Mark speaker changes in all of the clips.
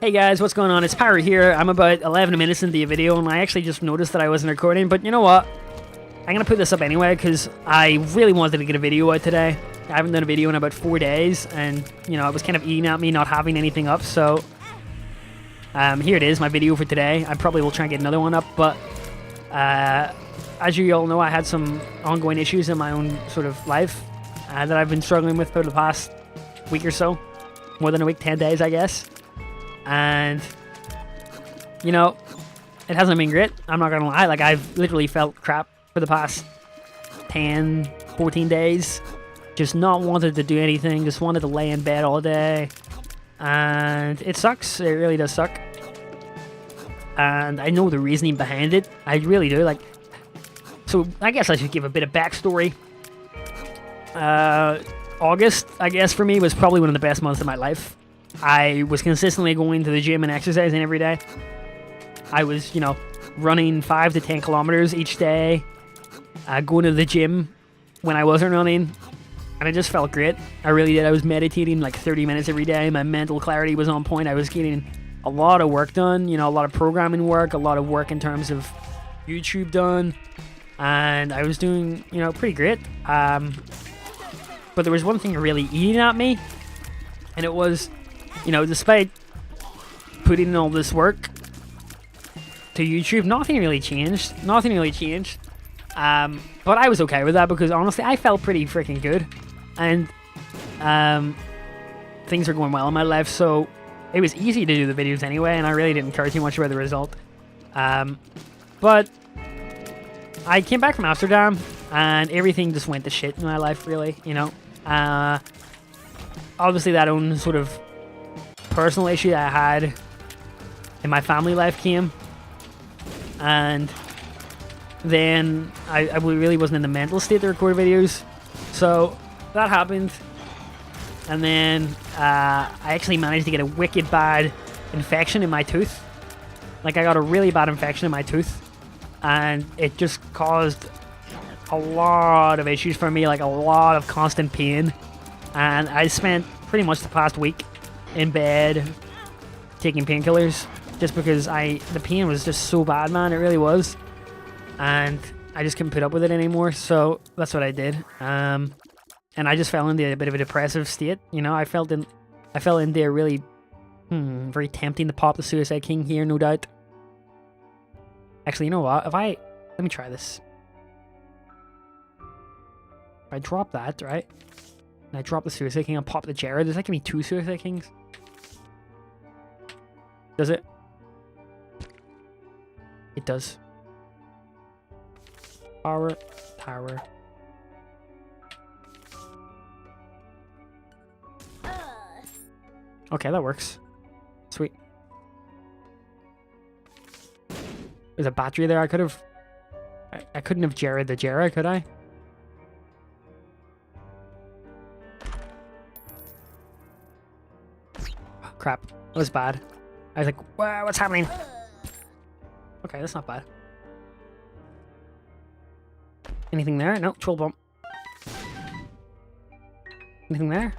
Speaker 1: Hey guys, what's going on? It's Pyro here. I'm about 11 minutes into the video and I actually just noticed that I wasn't recording, but you know what? I'm gonna put this up anyway because I really wanted to get a video out today. I haven't done a video in about 4 days and, you know, it was kind of eating at me not having anything up, so here it is, my video for today. I probably will try and get another one up, but as you all know, I had some ongoing issues in my own sort of life that I've been struggling with for the past week or so. More than a week, 10 days, I guess. And, you know, it hasn't been great. I'm not gonna lie. Like, I've literally felt crap for the past 10, 14 days. Just not wanted to do anything. Just wanted to lay in bed all day. And it sucks. It really does suck. And I know the reasoning behind it. I really do. Like, so I guess I should give a bit of backstory. August, I guess, for me was probably one of the best months of my life. I was consistently going to the gym and exercising every day. I was, you know, running 5 to 10 kilometers each day, going to the gym when I wasn't running, and it just felt great. I really did. I was meditating like 30 minutes every day. My mental clarity was on point. I was getting a lot of work done, you know, a lot of programming work, a lot of work in terms of YouTube done, and I was doing, you know, pretty great. But there was one thing really eating at me, and it was, you know, despite putting in all this work to YouTube, nothing really changed. Nothing really changed. But I was okay with that because honestly, I felt pretty freaking good. And things are going well in my life, so it was easy to do the videos anyway, and I really didn't care too much about the result. But I came back from Amsterdam, and everything just went to shit in my life, really, you know. Obviously, that own sort of personal issue that I had in my family life came, and then I really wasn't in the mental state to record videos, so that happened. And then I actually managed to get a wicked bad infection in my tooth. Like, I got a really bad infection in my tooth, and it just caused a lot of issues for me, like a lot of constant pain. And I spent pretty much the past week in bed taking painkillers just because the pain was just so bad, man. It really was, and I just couldn't put up with it anymore. So that's what I did. And I just fell into a bit of a depressive state. You know, I fell into a really very tempting to pop the Suicide King here, no doubt. Actually, you know what? Let me try this. If I drop that, right? And I drop the Suicide King and pop the Jared, does that give me 2 Suicide Kings? Does it? It does. Tower. Okay, that works. Sweet. There's a battery there. I couldn't have Jared the Jared, could I? Oh, crap. That was bad. I was like, wow, what's happening? Okay, that's not bad. Anything there? No, troll bump. Anything there?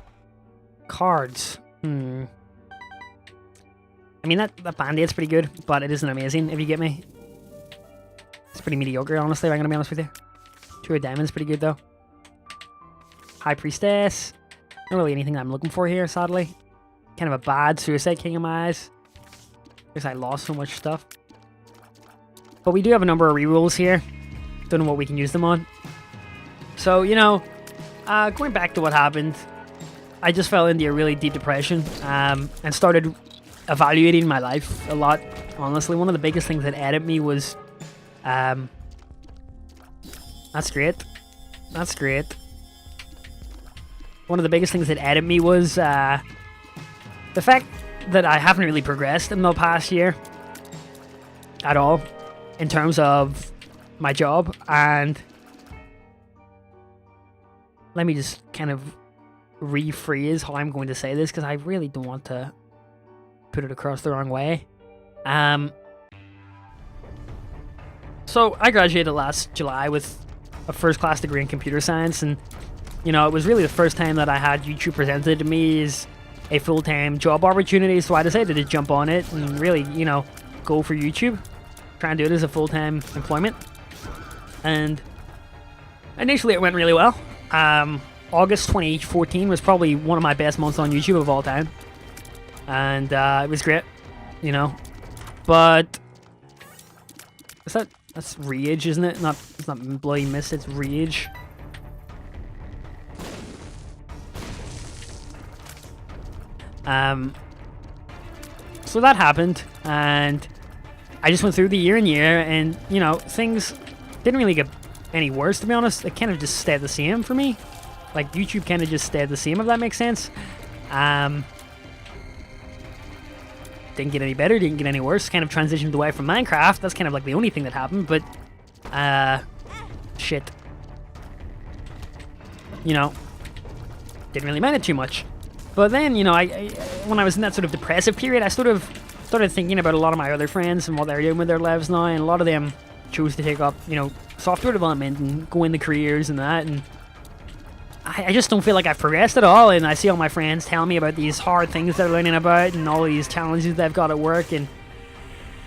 Speaker 1: Cards. I mean, that Band-Aid's pretty good, but it isn't amazing, if you get me. It's pretty mediocre, honestly, I'm gonna be honest with you. 2 of Diamonds, pretty good, though. High Priestess. Not really anything I'm looking for here, sadly. Kind of a bad Suicide King in my eyes, because I lost so much stuff. But we do have a number of rerolls here. Don't know what we can use them on. So, you know, going back to what happened, I just fell into a really deep depression and started evaluating my life a lot. Honestly, one of the biggest things that ate at me was... that's great. That's great. One of the biggest things that ate at me was the fact that I haven't really progressed in the past year at all in terms of my job. And let me just kind of rephrase how I'm going to say this, because I really don't want to put it across the wrong way. So I graduated last July with a first class degree in computer science, and you know, it was really the first time that I had YouTube presented to me as a full-time job opportunity, so I decided to jump on it and really, you know, go for YouTube. Try and do it as a full-time employment. And initially it went really well. August 2014 was probably one of my best months on YouTube of all time. And it was great, you know. But that's Rage, isn't it? It's not Bloody Mist, it's Rage. So that happened, and I just went through the year, and you know, things didn't really get any worse, to be honest. It kind of just stayed the same for me. Like, YouTube kind of just stayed the same, if that makes sense. Didn't get any better, didn't get any worse. Kind of transitioned away from Minecraft. That's kind of like the only thing that happened, but shit. You know, didn't really mind it too much. But then, you know, I when I was in that sort of depressive period, I sort of started thinking about a lot of my other friends and what they're doing with their lives now, and a lot of them chose to take up, you know, software development and go into careers and that, and I just don't feel like I've progressed at all. And I see all my friends telling me about these hard things they're learning about and all these challenges they've got at work, and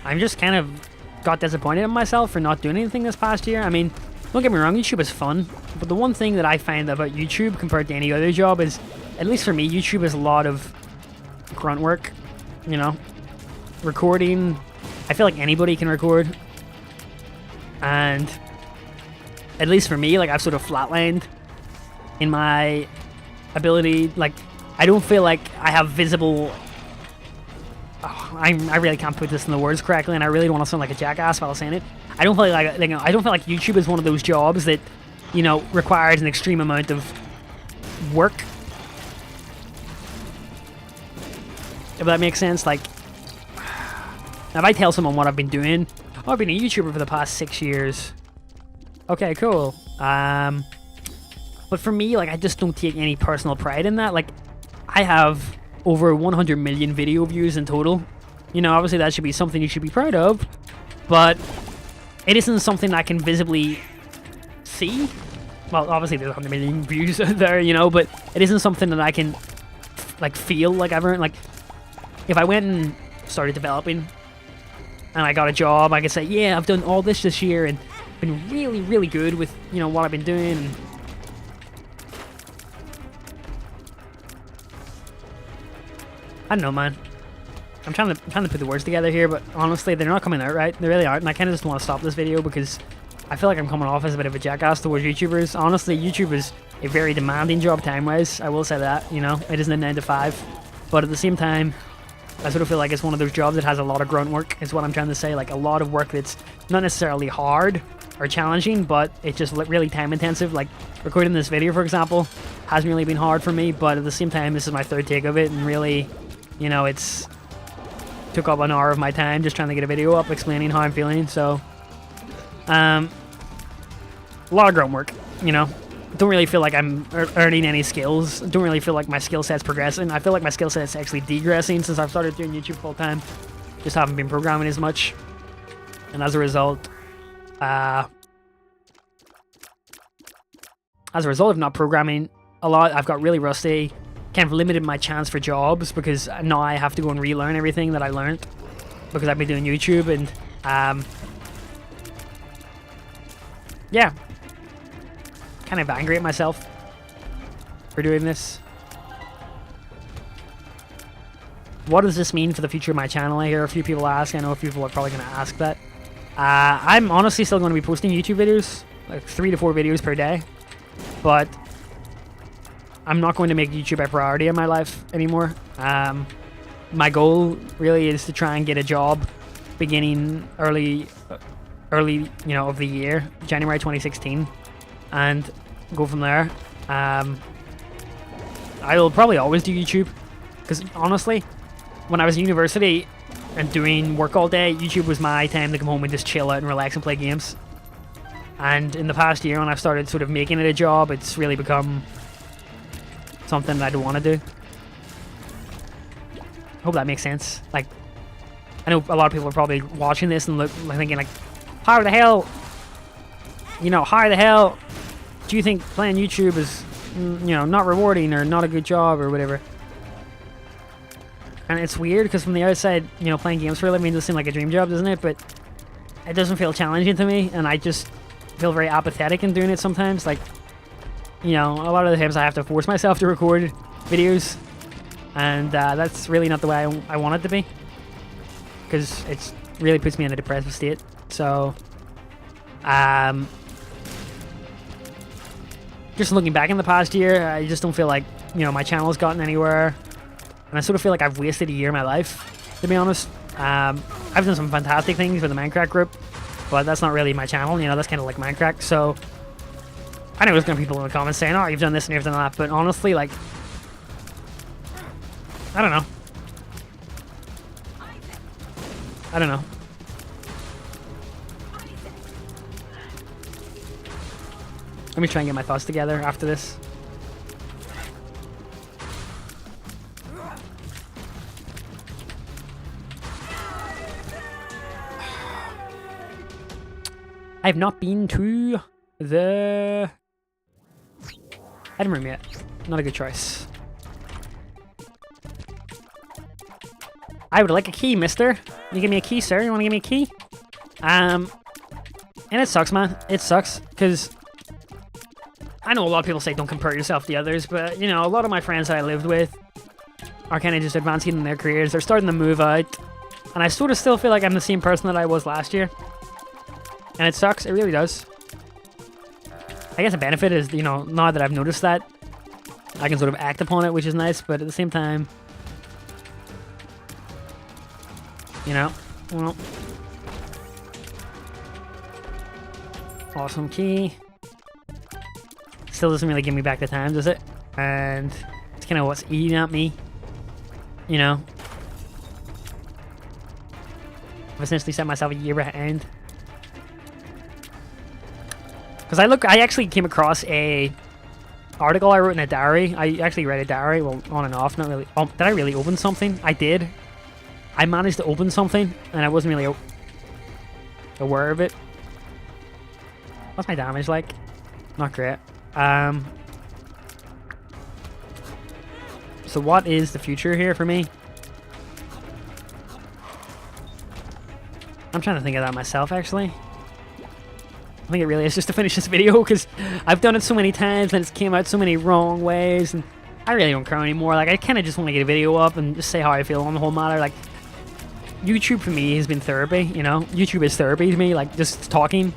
Speaker 1: I'm just kind of got disappointed in myself for not doing anything this past year. I mean, don't get me wrong, YouTube is fun, but the one thing that I find about YouTube compared to any other job is, at least for me, YouTube is a lot of grunt work, you know, recording. I feel like anybody can record, and at least for me, like, I've sort of flatlined in my ability. Like, I don't feel like I have visible... I really can't put this in the words correctly, and I really don't want to sound like a jackass while saying it. I don't feel like I don't feel like YouTube is one of those jobs that, you know, requires an extreme amount of work. If that makes sense. Like, if I tell someone what I've been doing, oh, I've been a YouTuber for the past 6 years. Okay, cool. But for me, like, I just don't take any personal pride in that. Like, I have over 100 million video views in total. You know, obviously that should be something you should be proud of, but it isn't something I can visibly see. Well, obviously there's 100 million views there, you know, but it isn't something that I can, like, feel like I've earned. Like, if I went and started developing and I got a job, I could say, yeah, I've done all this year and been really, really good with, you know, what I've been doing. And I don't know, man. I'm trying to put the words together here, but honestly, they're not coming out right. They really aren't, and I kind of just want to stop this video because I feel like I'm coming off as a bit of a jackass towards YouTubers. Honestly, YouTube is a very demanding job time-wise. I will say that, you know. It isn't a 9 to 5. But at the same time, I sort of feel like it's one of those jobs that has a lot of grunt work, is what I'm trying to say. Like, a lot of work that's not necessarily hard or challenging, but it's just really time-intensive. Like, recording this video, for example, hasn't really been hard for me, but at the same time, this is my third take of it, and really, you know, it's took up an hour of my time just trying to get a video up explaining how I'm feeling. So a lot of grunt work, you know. Don't really feel like I'm earning any skills. Don't really feel like my skill set's progressing. I feel like my skill set's actually degressing since I've started doing YouTube full time. Just haven't been programming as much, and as a result of not programming a lot, I've got really rusty. Kind of limited my chance for jobs because now I have to go and relearn everything that I learned because I've been doing YouTube, and yeah, kind of angry at myself for doing this. What does this mean for the future of my channel? I hear a few people ask. I know a few people are probably going to ask that. I'm honestly still going to be posting YouTube videos, like 3 to 4 videos per day, but I'm not going to make YouTube a priority in my life anymore. My goal really is to try and get a job beginning early, you know, of the year, January 2016, and go from there. I will probably always do YouTube because honestly, when I was in university and doing work all day, YouTube was my time to come home and just chill out and relax and play games. And in the past year, when I've started sort of making it a job, it's really become something that I don't want to do. Hope that makes sense. Like, I know a lot of people are probably watching this and thinking like, how the hell, you know, how the hell do you think playing YouTube is, you know, not rewarding or not a good job or whatever? And it's weird because from the outside, you know, playing games for a living does seem like a dream job, doesn't it? But it doesn't feel challenging to me, and I just feel very apathetic in doing it sometimes. Like, you know, a lot of the times I have to force myself to record videos, and that's really not the way I want it to be, because it really puts me in a depressive state. So, just looking back in the past year, I just don't feel like, you know, my channel has gotten anywhere. And I sort of feel like I've wasted a year of my life, to be honest. I've done some fantastic things for the Minecraft group, but that's not really my channel, you know, that's kind of like Minecraft. So, I know there's going to be people in the comments saying, oh, you've done this and you've done that, but honestly, like, I don't know. I don't know. Let me try and get my thoughts together after this. I have not been to the item room yet. Not a good choice. I would like a key, mister. You give me a key, sir? You want to give me a key? And it sucks, man. It sucks, because I know a lot of people say don't compare yourself to others, but, you know, a lot of my friends that I lived with are kind of just advancing in their careers. They're starting to move out, and I sort of still feel like I'm the same person that I was last year. And it sucks. It really does. I guess the benefit is, you know, now that I've noticed that, I can sort of act upon it, which is nice, but at the same time, you know, well, awesome key. Still doesn't really give me back the time, does it? And it's kind of what's eating at me, you know. I've essentially set myself a year behind. Because I actually came across a article I wrote in a diary. I actually read a diary, well, on and off, not really. Oh, did I really open something? I did. I managed to open something, and I wasn't really aware of it. What's my damage like? Not great. So what is the future here for me? I'm trying to think of that myself, actually. I think it really is just to finish this video, because I've done it so many times and it's came out so many wrong ways, and I really don't care anymore. Like, I kind of just want to get a video up and just say how I feel on the whole matter. Like, YouTube for me has been therapy, you know? YouTube is therapy to me, like, just talking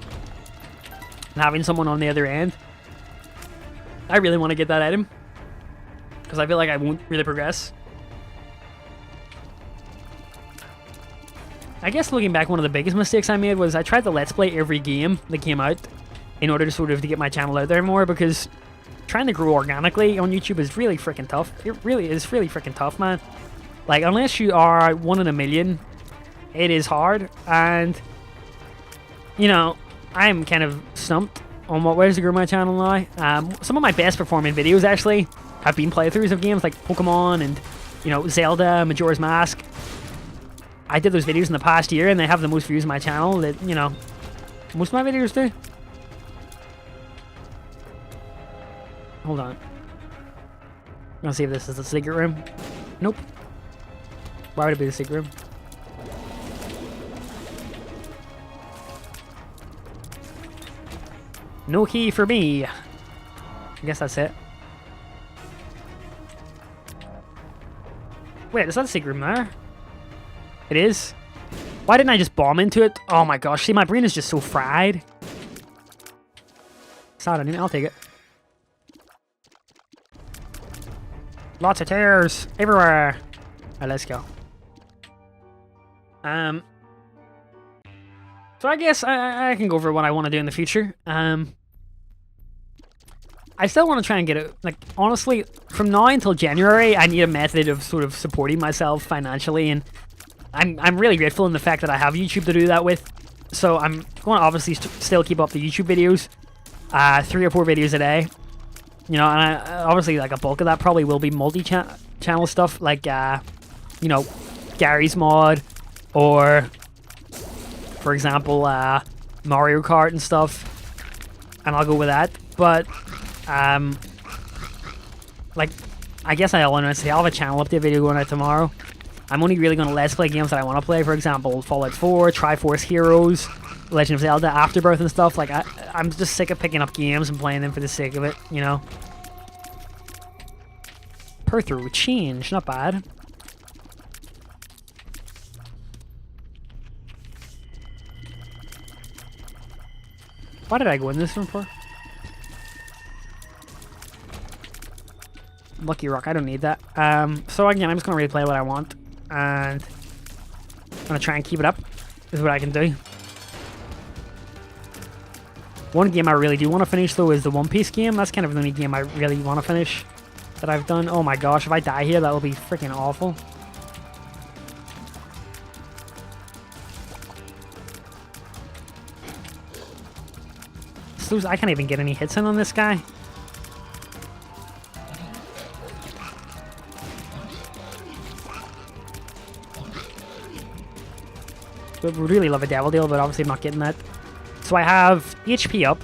Speaker 1: and having someone on the other end. I really want to get that item, because I feel like I won't really progress. I guess looking back, one of the biggest mistakes I made was I tried to Let's Play every game that came out in order to sort of to get my channel out there more, because trying to grow organically on YouTube is really freaking tough. It really is really freaking tough, man. Like, unless you are 1 in a million, it is hard, and, you know, I'm kind of stumped on what ways to grow my channel now. Some of my best performing videos, actually, have been playthroughs of games like Pokemon and, you know, Zelda, Majora's Mask. I did those videos in the past year, and they have the most views on my channel that, you know, most of my videos do. Hold on. I'm gonna see if this is the secret room. Nope. Why would it be the secret room? No key for me. I guess that's it. Wait, is that a secret room there? It is? Why didn't I just bomb into it? Oh my gosh, see, my brain is just so fried. Sad, I'll take it. Lots of tears everywhere. Alright, let's go. So I guess I can go over what I want to do in the future. I still want to try and get it, like, honestly, from now until January, I need a method of sort of supporting myself financially, and I'm really grateful in the fact that I have YouTube to do that with. So I'm going to obviously still keep up the YouTube videos, 3 or 4 videos a day. You know, and obviously, like, a bulk of that probably will be multi-channel stuff, like, you know, Gary's mod, or, for example, Mario Kart and stuff, and I'll go with that. But, like, I guess I'll have a channel update video going out tomorrow. I'm only really going to let's play games that I want to play. For example, Fallout 4, Triforce Heroes, Legend of Zelda, Afterbirth and stuff. Like, I'm just sick of picking up games and playing them for the sake of it, you know? Per through change, not bad. Why did I go in this one for? Lucky Rock, I don't need that. So again, I'm just going to replay what I want. And I'm going to try and keep it up, is what I can do. One game I really do want to finish, though, is the One Piece game. That's kind of the only game I really want to finish that I've done. Oh my gosh, if I die here, that will be freaking awful. I can't even get any hits in on this guy. Would really love a Devil Deal, but obviously I'm not getting that. So I have HP up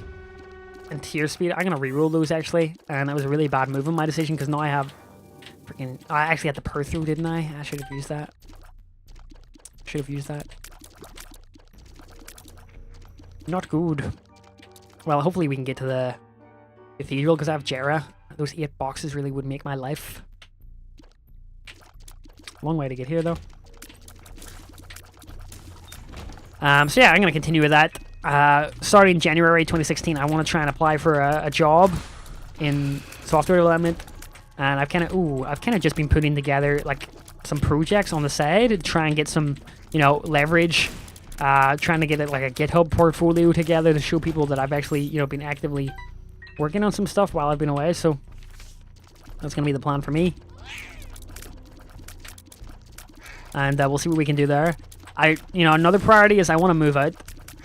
Speaker 1: and Tear Speed. I'm going to reroll those, actually. And that was a really bad move on my decision, because now I have freaking... I actually had the Per Through, didn't I? I should have used that. Should have used that. Not good. Well, hopefully we can get to the Cathedral, because I have Jera. Those 8 boxes really would make my life. Long way to get here, though. So yeah, I'm going to continue with that. Starting January 2016, I want to try and apply for a job in software development. And I've kind of just been putting together like some projects on the side to try and get some, you know, leverage. Trying to get like a GitHub portfolio together to show people that I've actually, you know, been actively working on some stuff while I've been away. So that's going to be the plan for me. And we'll see what we can do there. You know, another priority is I want to move out.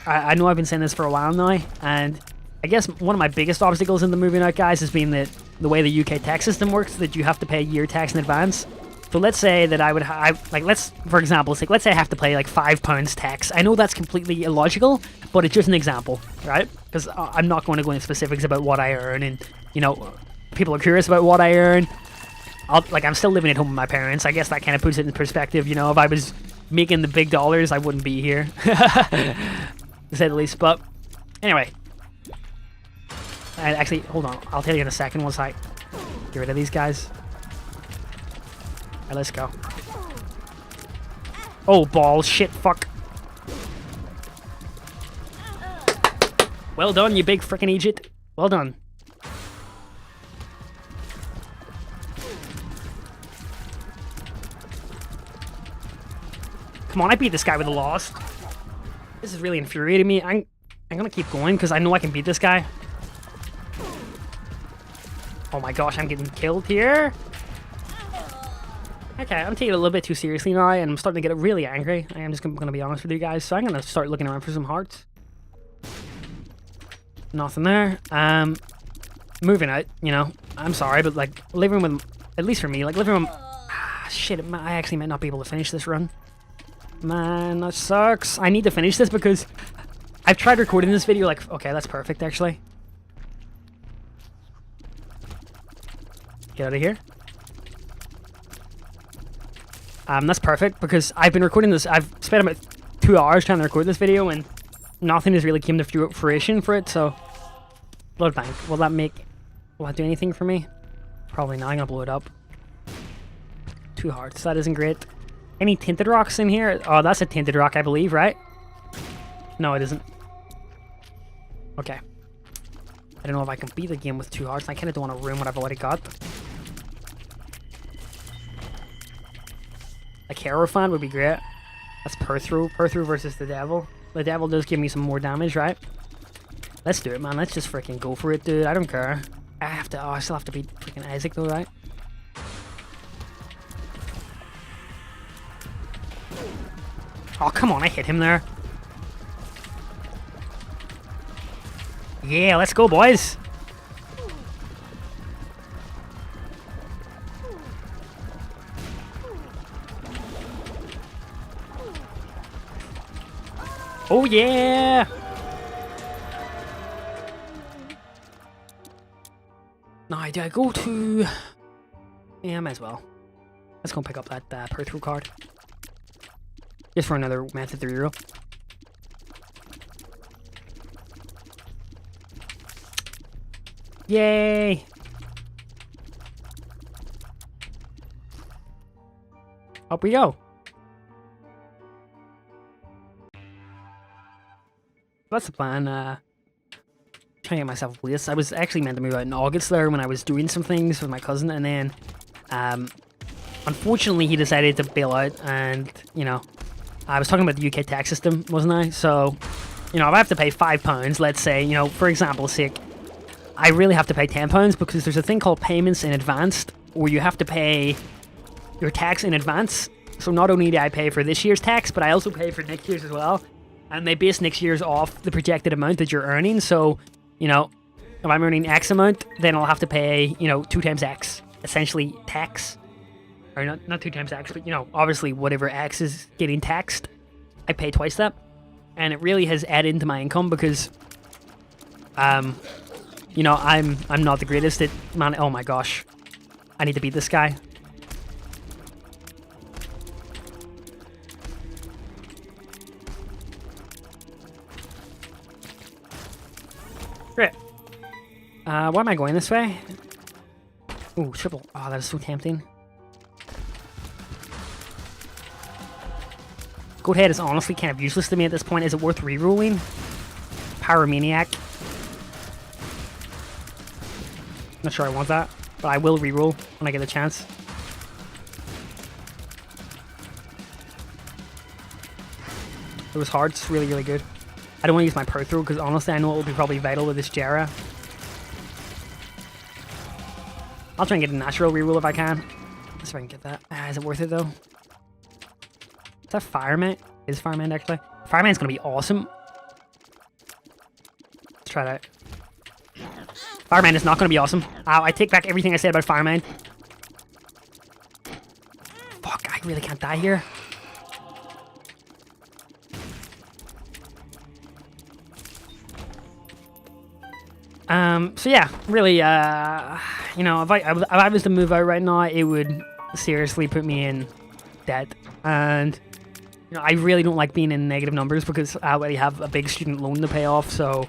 Speaker 1: I know I've been saying this for a while now, and I guess one of my biggest obstacles in the moving out, guys, has been that the way the UK tax system works, that you have to pay a year tax in advance. So let's say that I would for example, let's say I have to pay like £5 tax. I know that's completely illogical, but it's just an example, right? Because I'm not going to go into specifics about what I earn, and, you know, people are curious about what I earn. I'm still living at home with my parents. I guess that kind of puts it in perspective, you know. If I was making the big dollars, I wouldn't be here, to say the least. But anyway, actually, hold on. I'll tell you in a second once I get rid of these guys. Alright, let's go. Oh, balls. Shit, fuck. Well done, you big frickin' Egypt. Well done. Come on, I beat this guy with a loss. This is really infuriating me. I'm gonna keep going because I know I can beat this guy. Oh my gosh, I'm getting killed here. Okay, I'm taking it a little bit too seriously now, and I'm starting to get really angry. I am just gonna be honest with you guys. So I'm gonna start looking around for some hearts. Nothing there. Moving out, you know. I'm sorry, but like living with, at least for me, like living with. Shit, I actually might not be able to finish this run. Man, that sucks. I need to finish this because I've tried recording this video, like, okay, that's perfect, actually. Get out of here. That's perfect because I've been recording this. I've spent about 2 hours trying to record this video and nothing has really come to fruition for it, so. Blood bank. Will that do anything for me? Probably not. I'm gonna blow it up. 2 hearts. That isn't great. Any tinted rocks in here? Oh, that's a tinted rock, I believe, right? No, it isn't. Okay. I don't know if I can beat the game with 2 hearts. I kind of don't want to ruin what I've already got. A Hierophant would be great. That's Per Through. Per Through versus the Devil. The Devil does give me some more damage, right? Let's do it, man. Let's just freaking go for it, dude. I don't care. I still have to beat freaking Isaac, though, right? Oh, come on, I hit him there. Yeah, let's go, boys. Oh, yeah. Now, do I go to... Yeah, I might as well. Let's go pick up that Per Through card. Just for another method 3 reroll. Yay! Up we go. That's the plan. Trying to get myself a place. I was actually meant to move out in August there when I was doing some things with my cousin, and then unfortunately he decided to bail out, and you know, I was talking about the UK tax system, wasn't I? So, you know, if I have to pay £5, let's say, you know, for example's sake, I really have to pay £10 because there's a thing called payments in advance, where you have to pay your tax in advance. So not only do I pay for this year's tax, but I also pay for next year's as well. And they base next year's off the projected amount that you're earning. So, you know, if I'm earning X amount, then I'll have to pay, you know, 2 times X, essentially tax. Or not 2 times X, but, you know, obviously whatever X is getting taxed, I pay twice that. And it really has added into my income because, you know, I'm not the greatest at oh my gosh. I need to beat this guy. Great. Why am I going this way? Ooh, triple. Oh, that is so tempting. Goat Head is honestly kind of useless to me at this point. Is it worth rerolling? Pyromaniac. Not sure I want that, but I will reroll when I get the chance. Those hearts, really, really good. I don't want to use my pro throw because honestly I know it will be probably vital with this Jera. I'll try and get a natural reroll if I can. Let's see if I can get that. Is it worth it though? Is that Fireman? Is Fireman actually? Fireman's gonna be awesome. Let's try that. Fireman is not gonna be awesome. I take back everything I said about Fireman. Fuck, I really can't die here. So yeah, really, you know, if I was to move out right now, it would seriously put me in debt. And, you know, I really don't like being in negative numbers because I already have a big student loan to pay off, so,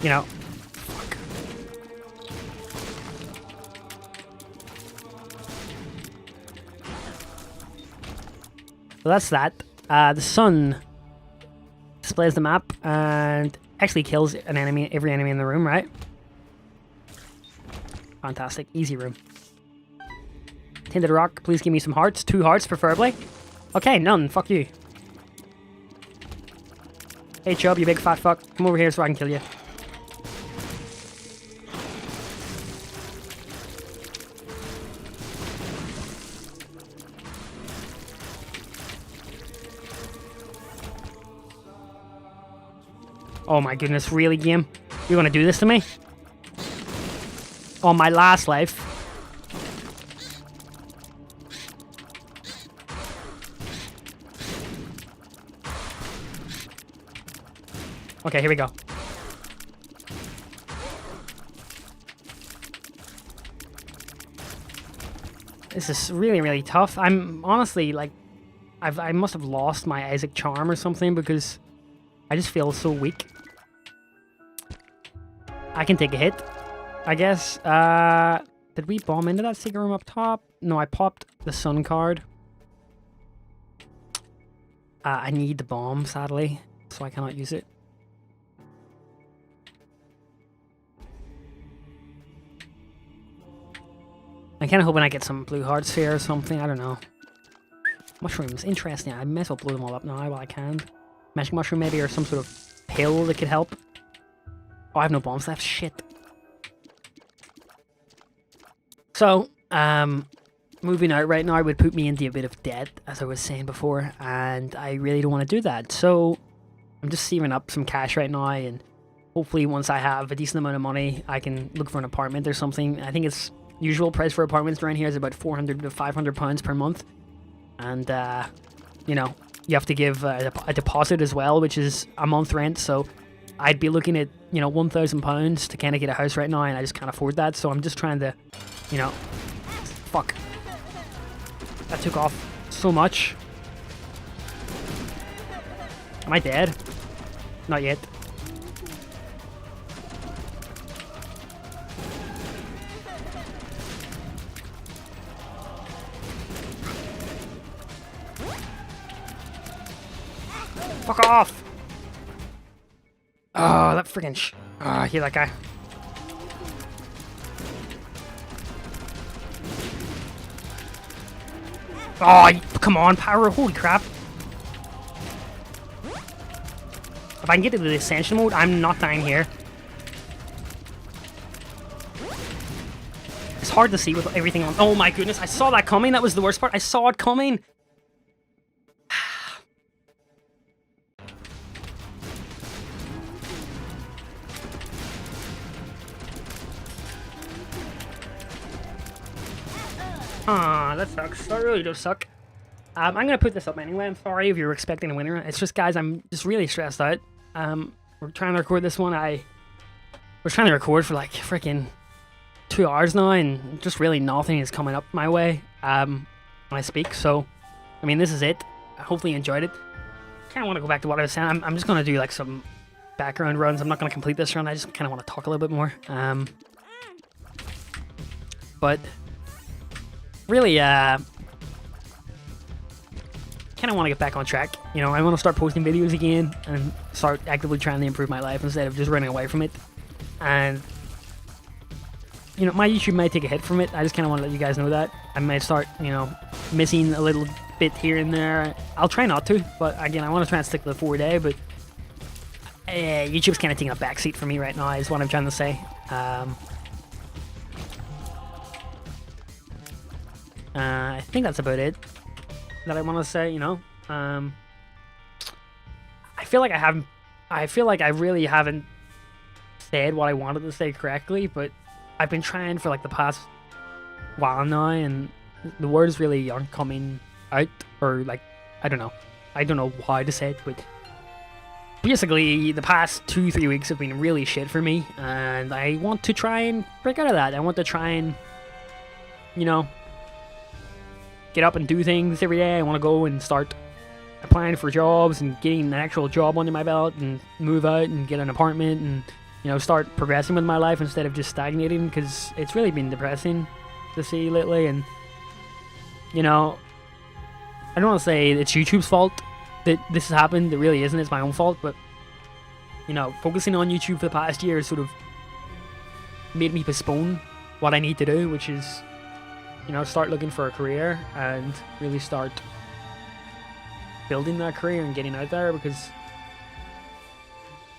Speaker 1: you know, fuck. So that's that. The sun displays the map and actually kills an enemy, every enemy in the room, right? Fantastic. Easy room. Tinted rock, please give me some hearts. 2 hearts, preferably. Okay, none. Fuck you. Hey, Chubb, you big fat fuck. Come over here so I can kill you. Oh my goodness, really, game? You're gonna do this to me? On my last life. Okay, here we go. This is really, really tough. I'm honestly, like, I must have lost my Isaac charm or something because I just feel so weak. I can take a hit, I guess. Did we bomb into that secret room up top? No, I popped the sun card. I need the bomb, sadly, so I cannot use it. I'm kind of hoping I get some blue hearts here or something. I don't know. Mushrooms, interesting. I may as well blow them all up now while I can. Magic mushroom maybe, or some sort of pill that could help. Oh, I have no bombs left. Shit. So, moving out right now would put me into a bit of debt, as I was saying before, and I really don't want to do that. So, I'm just saving up some cash right now, and hopefully once I have a decent amount of money, I can look for an apartment or something. I think it's usual price for apartments around here is about £400 to £500 per month, and you know, you have to give a deposit as well, which is a month rent. So I'd be looking at, you know, £1,000 to kind of get a house right now, and I just can't afford that. So I'm just trying to, you know, fuck. That took off so much. Am I dead? Not yet. Fuck off! Oh, that freaking oh, I hate that guy. Oh, come on, Pyro. Holy crap. If I can get into the Ascension mode, I'm not dying here. It's hard to see with everything on. Oh my goodness, I saw that coming. That was the worst part. I saw it coming. Ah, that sucks. That really does suck. I'm gonna put this up anyway. I'm sorry if you're expecting a winner. It's just, guys, I'm just really stressed out. We're trying to record this one. I was trying to record for like freaking 2 hours now, and just really nothing is coming up my way when I speak. So, I mean, this is it. Hopefully you enjoyed it. Kind of want to go back to what I was saying. I'm just gonna do like some background runs. I'm not gonna complete this run. I just kind of want to talk a little bit more. But really, kind of want to get back on track. You know, I want to start posting videos again and start actively trying to improve my life instead of just running away from it. And, you know, my YouTube might take a hit from it. I just kind of want to let you guys know that. I might start, you know, missing a little bit here and there. I'll try not to, but again, I want to try and stick to the 4-day, but YouTube's kind of taking a backseat for me right now, is what I'm trying to say. I think that's about it that I want to say, you know. I feel like I really haven't said what I wanted to say correctly, but I've been trying for like the past while now, and the words really aren't coming out, or like, I don't know how to say it, but basically the past 2-3 weeks have been really shit for me, and I want to try and break out of that. I want to try and, you know, get up and do things every day. I want to go and start applying for jobs and getting an actual job under my belt and move out and get an apartment and, you know, start progressing with my life instead of just stagnating, because it's really been depressing to see lately. And, you know, I don't want to say it's YouTube's fault that this has happened. It really isn't. It's my own fault. But, you know, focusing on YouTube for the past year has sort of made me postpone what I need to do, which is, you know, start looking for a career and really start building that career and getting out there, because,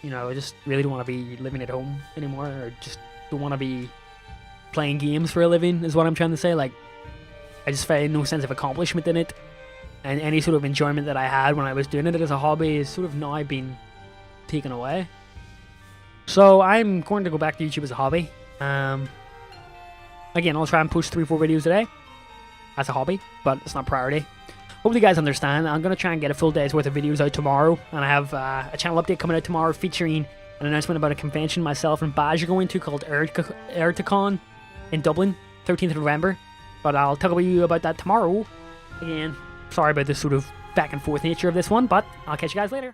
Speaker 1: you know, I just really don't want to be living at home anymore, or just don't want to be playing games for a living, is what I'm trying to say. Like, I just find no sense of accomplishment in it, and any sort of enjoyment that I had when I was doing it as a hobby is sort of now being taken away. So I'm going to go back to YouTube as a hobby. Again, I'll try and post 3-4 videos a day as a hobby, but it's not priority. Hopefully you guys understand. I'm going to try and get a full day's worth of videos out tomorrow, and I have a channel update coming out tomorrow featuring an announcement about a convention myself and Baz are going to called Erticon in Dublin, 13th of November. But I'll tell you about that tomorrow. Again, sorry about this sort of back and forth nature of this one, but I'll catch you guys later.